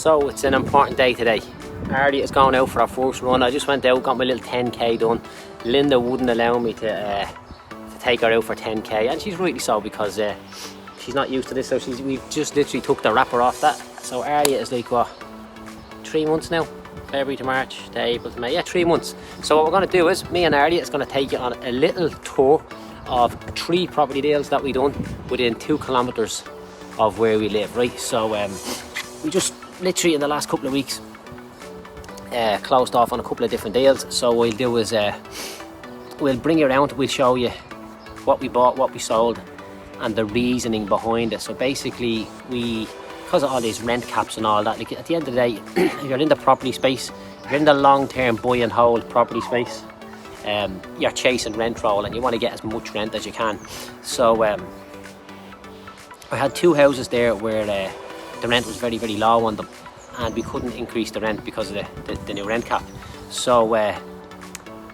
So it's an important day today. Ariya is going out for our first run. I just went out, got my little 10k done. Linda wouldn't allow me to take her out for 10k, and she's rightly so, because she's not used to this. So we've just literally took the wrapper off that. So Ariya is like, what, 3 months now? February to March to April to May, yeah, 3 months. So what we're going to do is, me and Ariya is going to take you on a little tour of 3 property deals that we done within 2 kilometers of where we live, right? So we just literally in the last couple of weeks closed off on a couple of different deals. So what we'll do is we'll bring you around, we'll show you what we bought, what we sold, and the reasoning behind it. So basically, because of all these rent caps and all that, like, at the end of the day, if you're in the property space, if you're in the long-term buy and hold property space, you're chasing rent roll and you want to get as much rent as you can. So I had 2 houses there where the rent was very, very low on them, and we couldn't increase the rent because of the new rent cap. So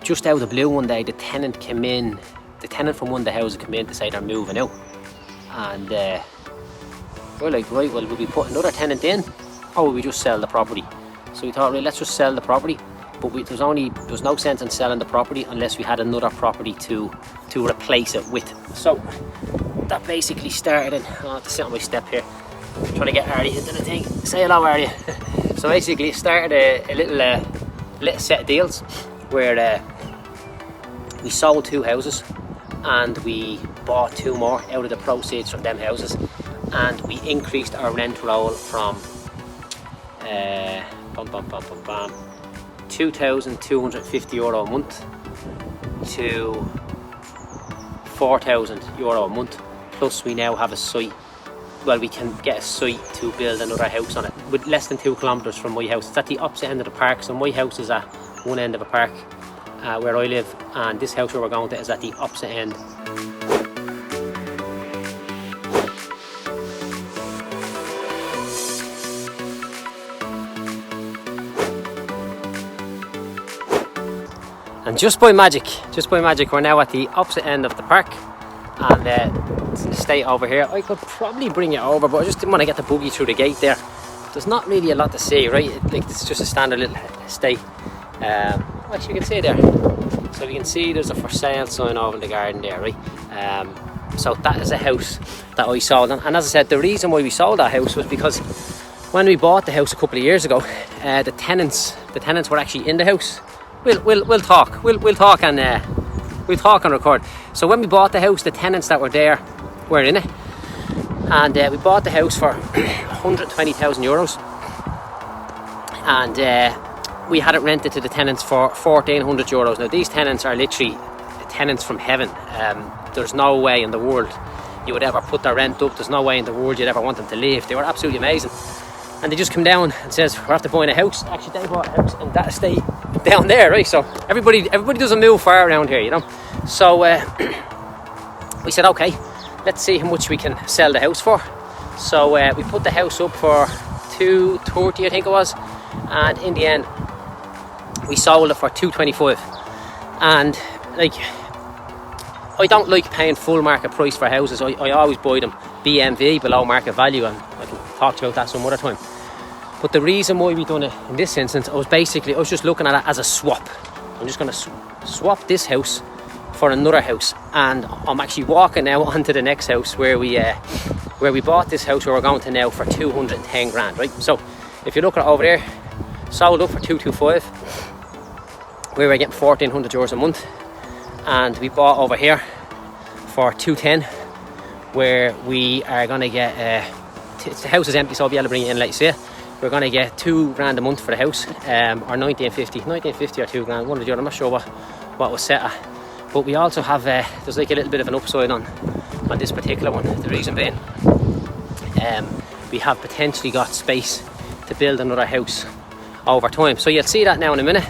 just out of the blue one day, the tenant came in, the tenant from one of the houses came in to say they're moving out, and we're like, right, well, will we put another tenant in, or will we just sell the property? So we thought, right, let's just sell the property. But there was no sense in selling the property unless we had another property to replace it with. So that basically started in, I have to sit on my step here, trying to get Ariya into the thing. Say hello, Ariya. So basically it started a little set of deals where we sold 2 houses and we bought 2 more out of the proceeds from them houses, and we increased our rent roll from €2,250 a month to €4,000 a month. Plus we now have a site, well, we can get a site to build another house on it, with less than 2 kilometers from my house. It's at the opposite end of the park. So my house is at one end of a park where I live, and this house where we're going to is at the opposite end. And just by magic, we're now at the opposite end of the park, and it's an estate over here. I could probably bring it over, but I just didn't want to get the buggy through the gate there. There's not really a lot to see, right? Like, it's just a standard little estate. Actually, you can see there. So you can see there's a for sale sign over in the garden there, right? So that is a house that I sold, and as I said, the reason why we sold that house was because when we bought the house a couple of years ago, the tenants were actually in the house. We'll talk. We'll talk and record. So when we bought the house, the tenants that were there were in it, and we bought the house for €120,000, and we had it rented to the tenants for €1,400. Now these tenants are literally tenants from heaven. There's no way in the world you would ever put their rent up. There's no way in the world you'd ever want them to leave. They were absolutely amazing. And they just come down and says, we're after buying a house. Actually, they bought a house in that estate down there, right? So everybody doesn't move far around here, you know. So we said, okay, let's see how much we can sell the house for. So we put the house up for $230, I think it was, and in the end we sold it for $225. And like, I don't like paying full market price for houses. I always buy them BMV, below market value, and I can talk to you about that some other time. But the reason why we done it in this instance, I was just looking at it as a swap. I'm just going to swap this house for another house, and I'm actually walking now onto the next house where we bought this house, where we're going to now for 210 grand, right? So if you look at it over there, sold up for 225, we were getting €1,400 a month, and we bought over here for 210, where we are going to get the house is empty, so I'll be able to bring it in, like you say. We're going to get 2 grand a month for the house, or 1950 or 2 grand, one or the other. I'm not sure what was set at. But we also have there's like a little bit of an upside on this particular one. The reason being, we have potentially got space to build another house over time. So you'll see that now in a minute.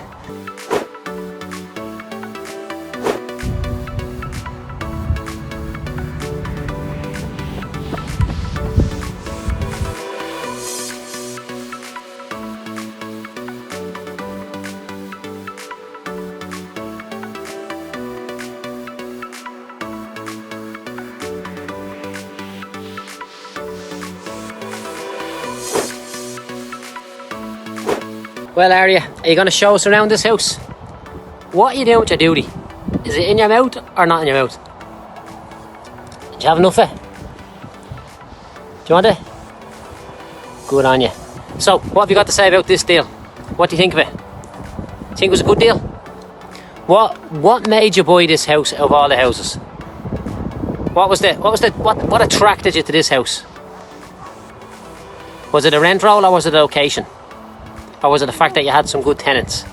Well, Ariya, are you going to show us around this house? What are you doing with your duty? Is it in your mouth or not in your mouth? Do you have enough of it? Do you want it? Good on you. So, what have you got to say about this deal? What do you think of it? Think it was a good deal? What made you buy this house of all the houses? What attracted you to this house? Was it a rent roll or was it a location? Or was it the fact that you had some good tenants?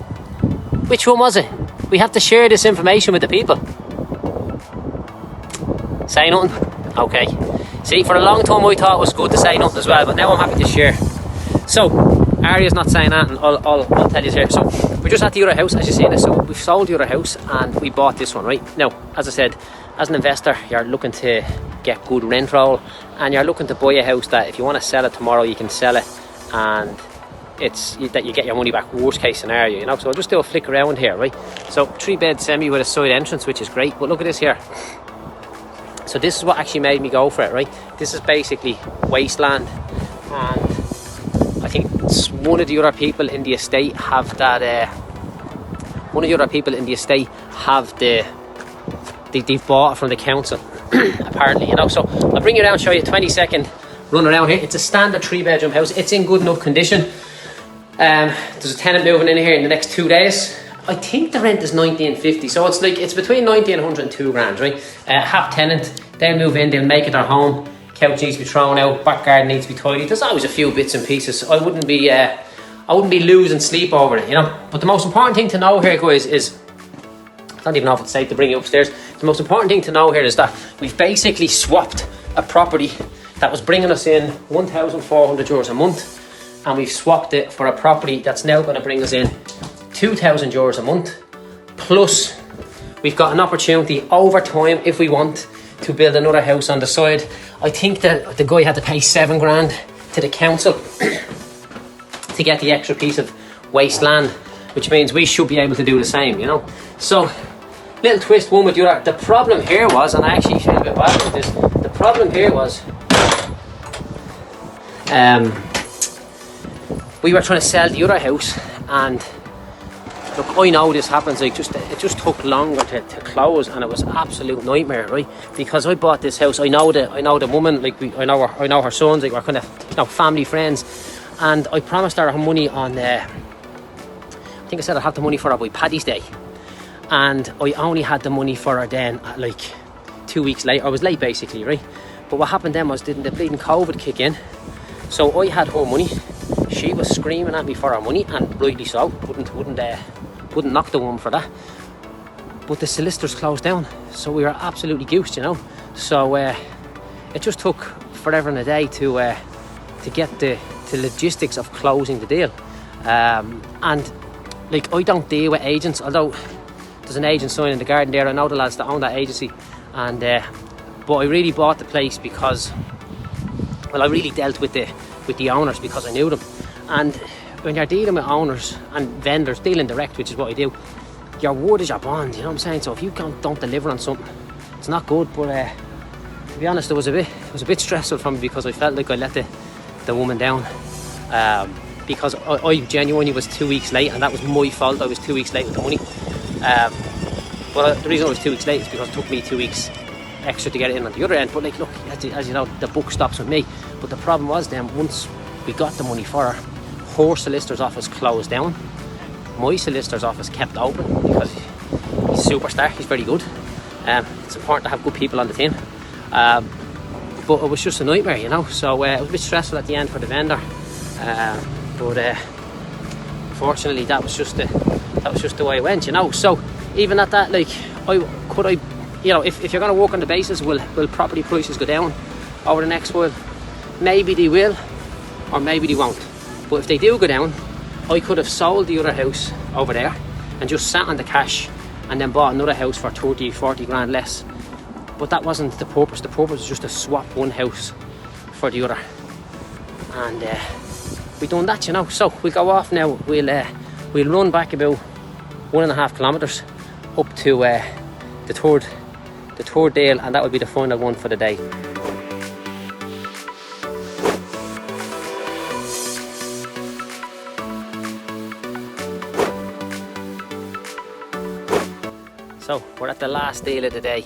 Which one was it? We have to share this information with the people. Say nothing? Okay. See, for a long time I thought it was good to say nothing as well, but now I'm happy to share. So, Ariya's not saying that, and I'll tell you here. So, we're just at the other house, as you see this. So, we've sold the other house and we bought this one, right? Now, as I said, as an investor, you're looking to get good rent roll, and you're looking to buy a house that if you want to sell it tomorrow, you can sell it, and it's that you get your money back, worst case scenario, you know. So I'll just do a flick around here, right? So 3-bed semi with a side entrance, which is great, but look at this here. So this is what actually made me go for it, right? This is basically wasteland, and I think one of the other people in the estate have that they've bought it from the council apparently, you know. So I'll bring you around, show you a 20-second run around here. It's a standard 3-bedroom house. It's in good enough condition. There's a tenant moving in here in the next 2 days. I think the rent is 1950, so it's between 90 and 102 grand, right? Half tenant, they'll move in, they'll make it their home. Couch needs to be thrown out, back garden needs to be tidy. There's always a few bits and pieces. I wouldn't be losing sleep over it, you know. But the most important thing to know here, guys, is I don't even know if it's safe to bring you upstairs. The most important thing to know here is that we've basically swapped a property that was bringing us in €1,400 a month, and we've swapped it for a property that's now going to bring us in €2,000 a month. Plus, we've got an opportunity over time, if we want, to build another house on the side. I think that the guy had to pay 7 grand to the council to get the extra piece of wasteland, which means we should be able to do the same, you know. So, little twist one with the other. The problem here was, and I actually feel a bit bad about this, the problem here was we were trying to sell the other house, and look, I know this happens, like it just took longer to close, and it was an absolute nightmare, right? Because I bought this house, I know the woman, like I know her sons, like we're kind of, you know, family friends, and I promised her money on I think I said I'd have the money for her by Paddy's Day, and I only had the money for her then at like 2 weeks later. I was late basically, right? But what happened then was, didn't the bleeding COVID kick in? So I had her money. She was screaming at me for her money, and rightly so. Wouldn't knock the woman for that. But the solicitors closed down, so we were absolutely goosed, you know. So it just took forever and a day to get the logistics of closing the deal. And like, I don't deal with agents, although there's an agent sign in the garden there. I know the lads that own that agency, and but I really bought the place because, well, I really dealt with the owners because I knew them. And when you're dealing with owners and vendors, dealing direct, which is what I do, your word is your bond, you know what I'm saying? So if you don't deliver on something, it's not good. But to be honest, it was a bit stressful for me, because I felt like I let the woman down, because I genuinely was 2 weeks late, and that was my fault. I was 2 weeks late with the money. Well, the reason I was 2 weeks late is because it took me 2 weeks extra to get it in on the other end. But like, look, as you know, the buck stops with me. But the problem was then, once we got the money for her solicitor's office closed down. My solicitor's office kept open because he's a superstar, he's very good. It's important to have good people on the team. But it was just a nightmare, you know. So it was a bit stressful at the end for the vendor. But fortunately, that was just the way it went, you know. So even at that, like, you know, if you're going to work on the basis, will property prices go down over the next while? Maybe they will, or maybe they won't. But if they do go down, I could have sold the other house over there and just sat on the cash and then bought another house for 30-40 grand less. But that wasn't the purpose. The purpose was just to swap one house for the other. And we done that, you know. So we'll go off now. We'll run back about 1.5 kilometers up to the third Doyle, and that will be the final one for the day. So we're at the last deal of the day.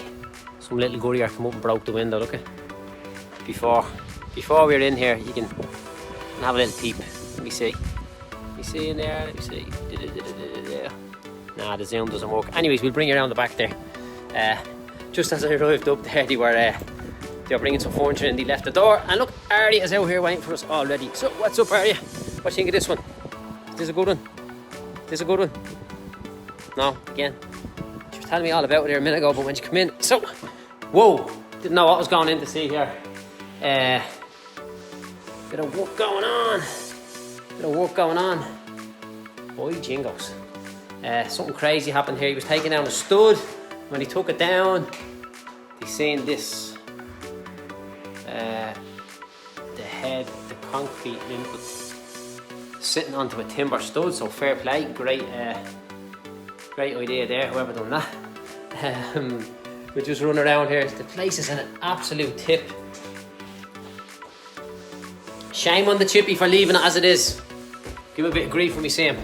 Some little courier come up and broke the window, look at. Before we're in here, you can have a little peep. Let me see. You see in there? Let me see. Nah, the zoom doesn't work. Anyways, we'll bring you around the back there. Just as I arrived up there, they were bringing some furniture and they left the door. And look, Ariya is out here waiting for us already. So what's up, Ariya? What do you think of this one? Is this a good one? Is this a good one? No, again. She was telling me all about it there a minute ago, but when she came in, so whoa, didn't know what was going in to see here. Bit of work going on. Boy, jingos. Something crazy happened here. He was taking down a stud. When he took it down, they seen this. The concrete input sitting onto a timber stud. So fair play, great idea there. Whoever done that. We just run around here. The place is in an absolute tip. Shame on the chippy for leaving it as it is. Give him a bit of grief when we see him.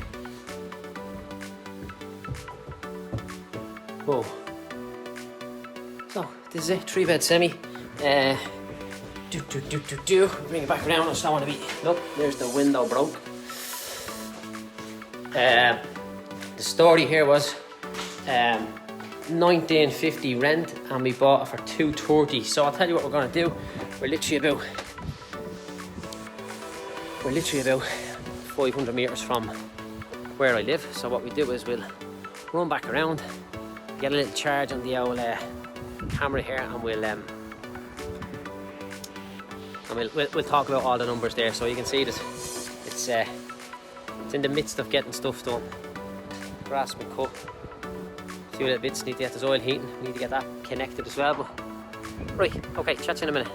Whoa. So, this is it, 3-bed semi. Bring it back around, I just don't want to be... Look, there's the window broke. The story here was 1950 rent and we bought it for 230. So I'll tell you what we're going to do. We're literally about 500 metres from where I live. So what we do is we'll run back around, get a little charge on the old camera here, and we'll talk about all the numbers there. So you can see that it's in the midst of getting stuff done. Grass been cut. A few little bits need to get the oil heating. Need to get that connected as well. But right, okay, chat to you in a minute.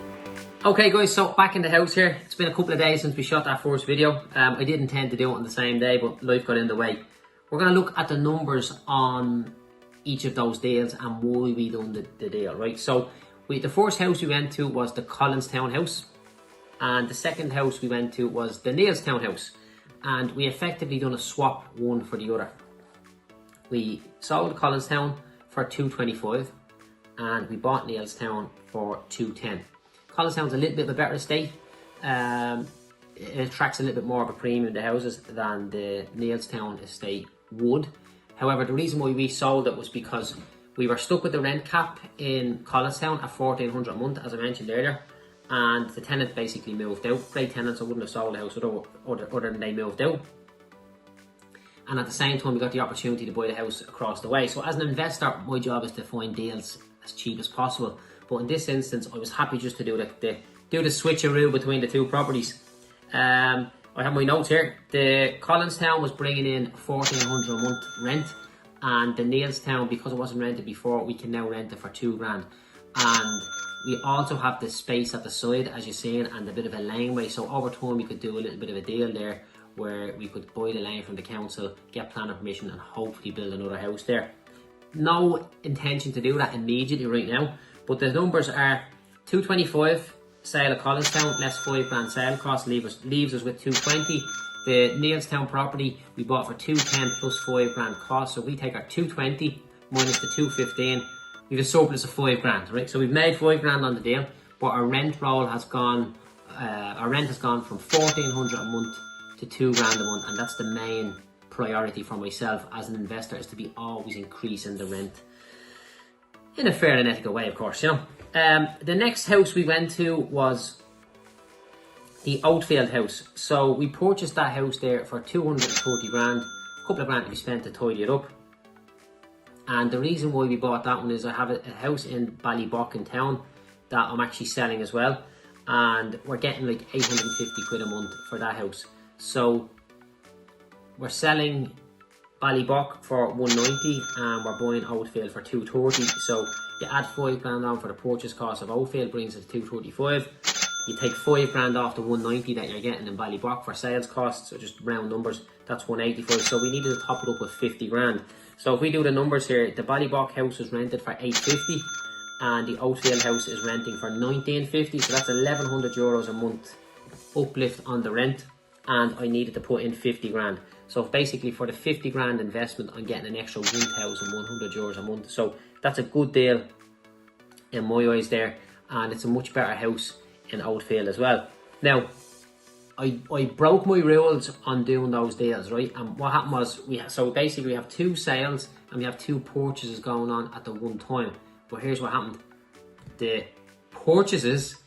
Okay guys, so back in the house here. It's been a couple of days since we shot that first video. I did intend to do it on the same day, but life got in the way. We're going to look at the numbers on each of those deals and why we done the deal, right? So the first house we went to was the Collinstown house, and the second house we went to was the Neilstown house, and we effectively done a swap one for the other. We sold Collinstown for 225 and we bought Neilstown for 210. Collinstown's a little bit of a better estate. It attracts a little bit more of a premium to houses than the Neilstown estate would. However, the reason why we sold it was because we were stuck with the rent cap in Collinstown at $1,400 a month, as I mentioned earlier, and the tenant basically moved out. Great tenants, I wouldn't have sold the house other than they moved out. And at the same time, we got the opportunity to buy the house across the way. So as an investor, my job is to find deals as cheap as possible. But in this instance, I was happy just to do the switcheroo between the two properties. I have my notes here. The Collinstown was bringing in $1,400 a month rent, and the Neilstown, because it wasn't rented before, we can now rent it for $2,000. And we also have the space at the side, as you're seeing, and a bit of a laneway. So over time, we could do a little bit of a deal there, where we could buy the land from the council, get planning permission, and hopefully build another house there. No intention to do that immediately right now, but the numbers are 225 sale of Collinstown, less $5,000 sale cost, leaves us with 220. The Neilstown property we bought for 210 plus $5,000 cost, so we take our 220 minus the 215. We've a surplus of $5,000, right? So we've made $5,000 on the deal, but our rent roll has gone. Our rent has gone from $1,400 a month to $2,000 a month, and that's the main priority for myself as an investor, is to be always increasing the rent in a fair and ethical way, of course, you know. The next house we went to was the Oatfield house. So we purchased that house there for 230 grand, a couple of grand to be spent to tidy it up. And the reason why we bought that one is I have a house in Ballybock in town that I'm actually selling as well, and we're getting like 850 quid a month for that house. So we're selling Ballybock for 190 and we're buying Oatfield for 230. So you add $5,000 on for the purchase cost of Oatfield, brings it to 235. You take $5,000 off the 190 that you're getting in Ballybock for sales costs, so just round numbers, that's 185. So we needed to top it up with 50 grand. So if we do the numbers here, the Ballybock house is rented for 850 and the Oatfield house is renting for 1950. So that's €1,100 a month uplift on the rent, and I needed to put in 50 grand. So basically for the 50 grand investment, I'm getting an extra €1,100 a month. So that's a good deal in my eyes there, and it's a much better house in Outfield as well. Now, I broke my rules on doing those deals, right? And what happened was, so basically we have 2 sales and we have 2 purchases going on at the one time. But here's what happened. The purchases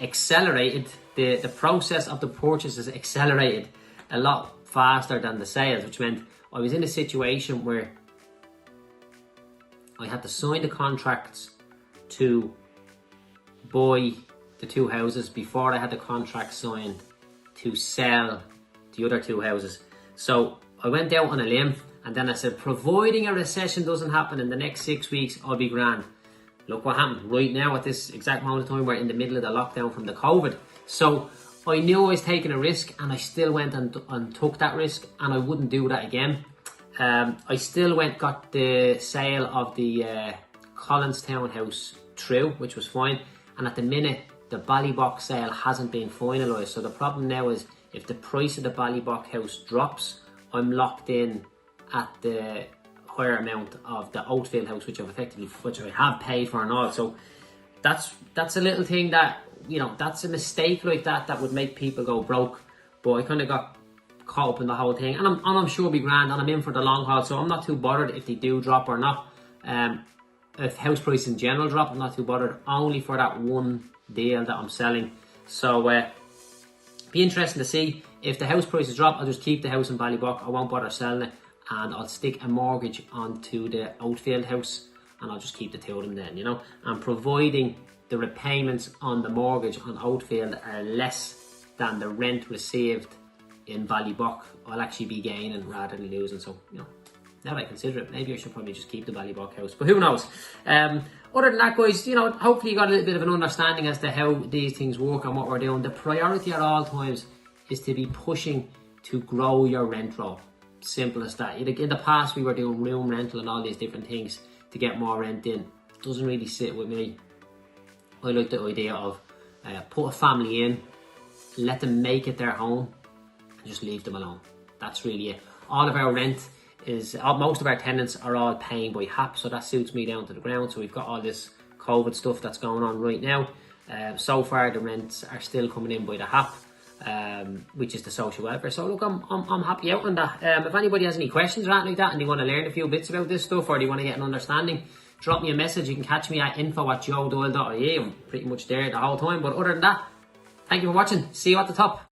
accelerated, the process of the purchases accelerated a lot faster than the sales, which meant I was in a situation where I had to sign the contracts to buy the 2 houses before I had the contract signed to sell the other 2 houses. So I went out on a limb and then I said, providing a recession doesn't happen in the next 6 weeks, I'll be grand. Look what happened. Right now at this exact moment of time, we're in the middle of the lockdown from the COVID. So I knew I was taking a risk, and I still went and took that risk, and I wouldn't do that again. I still got the sale of the Collinstown house through, which was fine. And at the minute, the Ballybock sale hasn't been finalised. So the problem now is, if the price of the Ballybock house drops, I'm locked in at the higher amount of the Outfield house, which I have paid for and all. So that's a little thing that, you know, that's a mistake like that would make people go broke. But I kind of got caught up in the whole thing, and I'm sure it'll be grand, and I'm in for the long haul, so I'm not too bothered if they do drop or not. If house prices in general drop, I'm not too bothered, only for that one deal that I'm selling. So be interesting to see if the house prices drop. I'll just keep the house in Ballybock. I won't bother selling it, and I'll stick a mortgage onto the Outfield house, and I'll just keep the 2 of them then, you know. And providing the repayments on the mortgage on Outfield are less than the rent received in Ballybock, I'll actually be gaining rather than losing. So, you know, now that I consider it, maybe I should probably just keep the Ballybock house, but who knows. Other than that, guys, you know, hopefully you got a little bit of an understanding as to how these things work and what we're doing. The priority at all times is to be pushing to grow your rent roll. Simple as that. In the past, we were doing room rental and all these different things to get more rent in. It doesn't really sit with me. I like the idea of put a family in, let them make it their home, and just leave them alone. That's really it. All of our rent is, most of our tenants are all paying by HAP, so that suits me down to the ground. So we've got all this COVID stuff that's going on right now. So far, the rents are still coming in by the HAP, which is the social welfare. So look, I'm happy out on that. If anybody has any questions or anything like that, and they want to learn a few bits about this stuff, or they want to get an understanding, drop me a message. You can catch me at info@joedoyle.ie. I'm pretty much there the whole time. But other than that, thank you for watching. See you at the top.